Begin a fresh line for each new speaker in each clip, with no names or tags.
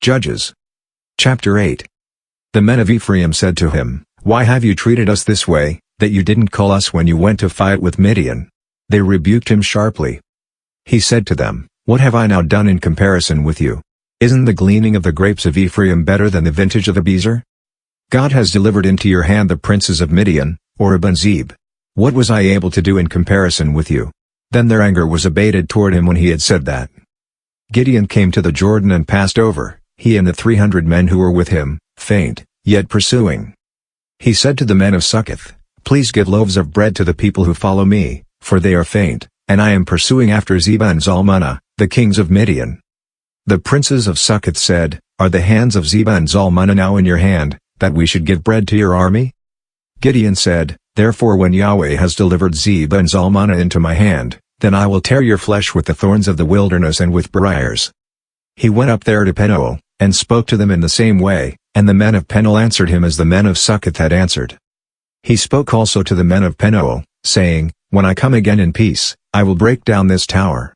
Judges. Chapter 8. The men of Ephraim said to him, "Why have you treated us this way, that you didn't call us when you went to fight with Midian?" They rebuked him sharply. He said to them, "What have I now done in comparison with you? Isn't the gleaning of the grapes of Ephraim better than the vintage of the Bezer? God has delivered into your hand the princes of Midian, Oreb and Zeb. What was I able to do in comparison with you?" Then their anger was abated toward him when he had said that. Gideon came to the Jordan and passed over, he and the 300 men who were with him, faint, yet pursuing. He said to the men of Succoth, "Please give loaves of bread to the people who follow me, for they are faint, and I am pursuing after Zebah and Zalmunna, the kings of Midian." The princes of Succoth said, "Are the hands of Zebah and Zalmunna now in your hand, that we should give bread to your army?" Gideon said, "Therefore when Yahweh has delivered Zebah and Zalmunna into my hand, then I will tear your flesh with the thorns of the wilderness and with briars." He went up there to Penuel, and spoke to them in the same way, and the men of Penuel answered him as the men of Succoth had answered. He spoke also to the men of Penuel, saying, "When I come again in peace, I will break down this tower."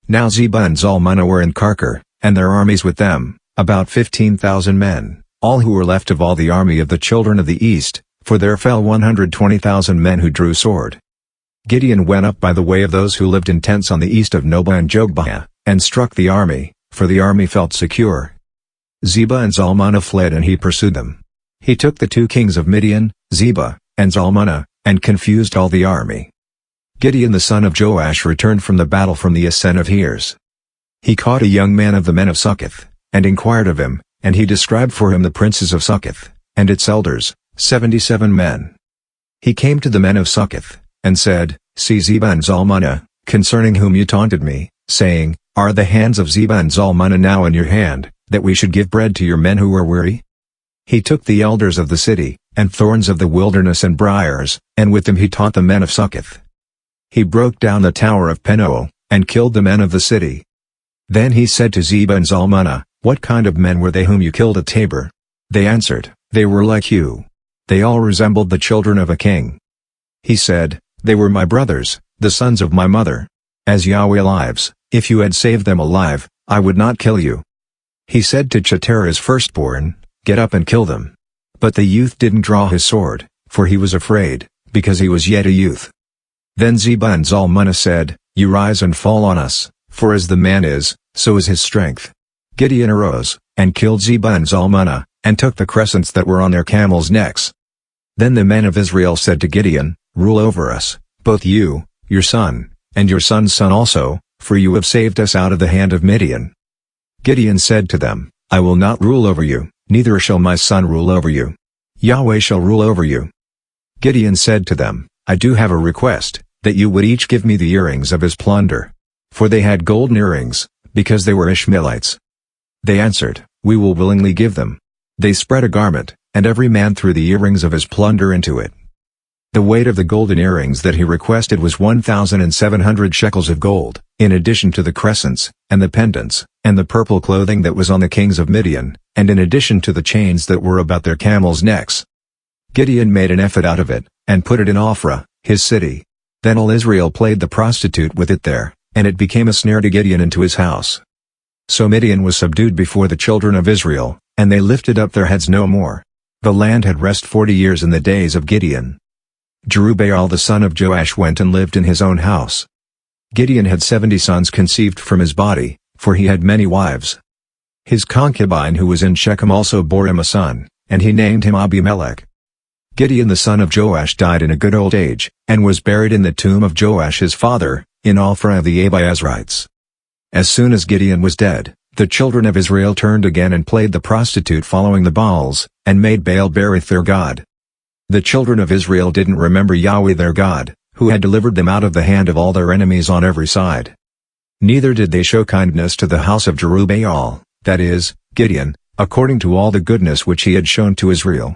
Now Zebah and Zalmunna were in Karkor, and their armies with them, about 15,000 men, all who were left of all the army of the children of the east, for there fell 120,000 men who drew sword. Gideon went up by the way of those who lived in tents on the east of Nobah and Jogbehah, and struck the army, for the army felt secure. Zebah and Zalmunna fled and he pursued them. He took the 2 kings of Midian, Zebah, and Zalmunna, and confused all the army. Gideon the son of Joash returned from the battle from the ascent of Heres. He caught a young man of the men of Succoth, and inquired of him, and he described for him the princes of Succoth, and its elders, 77 men. He came to the men of Succoth, and said, "See Zebah and Zalmunna, concerning whom you taunted me, saying, Are the hands of Zebah and Zalmunna now in your hand, that we should give bread to your men who are weary?" He took the elders of the city, and thorns of the wilderness and briars, and with them he taunt the men of Succoth. He broke down the tower of Penuel, and killed the men of the city. Then he said to Zebah and Zalmunna, "What kind of men were they whom you killed at Tabor?" They answered, "They were like you. They all resembled the children of a king." He said, "They were my brothers, the sons of my mother. As Yahweh lives, if you had saved them alive, I would not kill you." He said to Cheterah's firstborn, "Get up and kill them." But the youth didn't draw his sword, for he was afraid, because he was yet a youth. Then Zebah and Zalmunna said, "You rise and fall on us, for as the man is, so is his strength." Gideon arose, and killed Zebah and Zalmunna, and took the crescents that were on their camels' necks. Then the men of Israel said to Gideon, "Rule over us, both you, your son, and your son's son also, for you have saved us out of the hand of Midian." Gideon said to them, "I will not rule over you, neither shall my son rule over you. Yahweh shall rule over you." Gideon said to them, "I do have a request, that you would each give me the earrings of his plunder." For they had golden earrings, because they were Ishmaelites. They answered, "We will willingly give them." They spread a garment, and every man threw the earrings of his plunder into it. The weight of the golden earrings that he requested was 1,700 shekels of gold, in addition to the crescents, and the pendants, and the purple clothing that was on the kings of Midian, and in addition to the chains that were about their camels' necks. Gideon made an ephod out of it, and put it in Ophrah, his city. Then all Israel played the prostitute with it there, and it became a snare to Gideon and to his house. So Midian was subdued before the children of Israel, and they lifted up their heads no more. The land had rest 40 years in the days of Gideon. Jerubbaal the son of Joash went and lived in his own house. Gideon had 70 sons conceived from his body, for he had many wives. His concubine who was in Shechem also bore him a son, and he named him Abimelech. Gideon the son of Joash died in a good old age, and was buried in the tomb of Joash his father, in Ophrah of the Abiezrites. As soon as Gideon was dead, the children of Israel turned again and played the prostitute following the Baals, and made Baal-berith their god. The children of Israel didn't remember Yahweh their God, who had delivered them out of the hand of all their enemies on every side. Neither did they show kindness to the house of Jerubbaal, that is, Gideon, according to all the goodness which he had shown to Israel,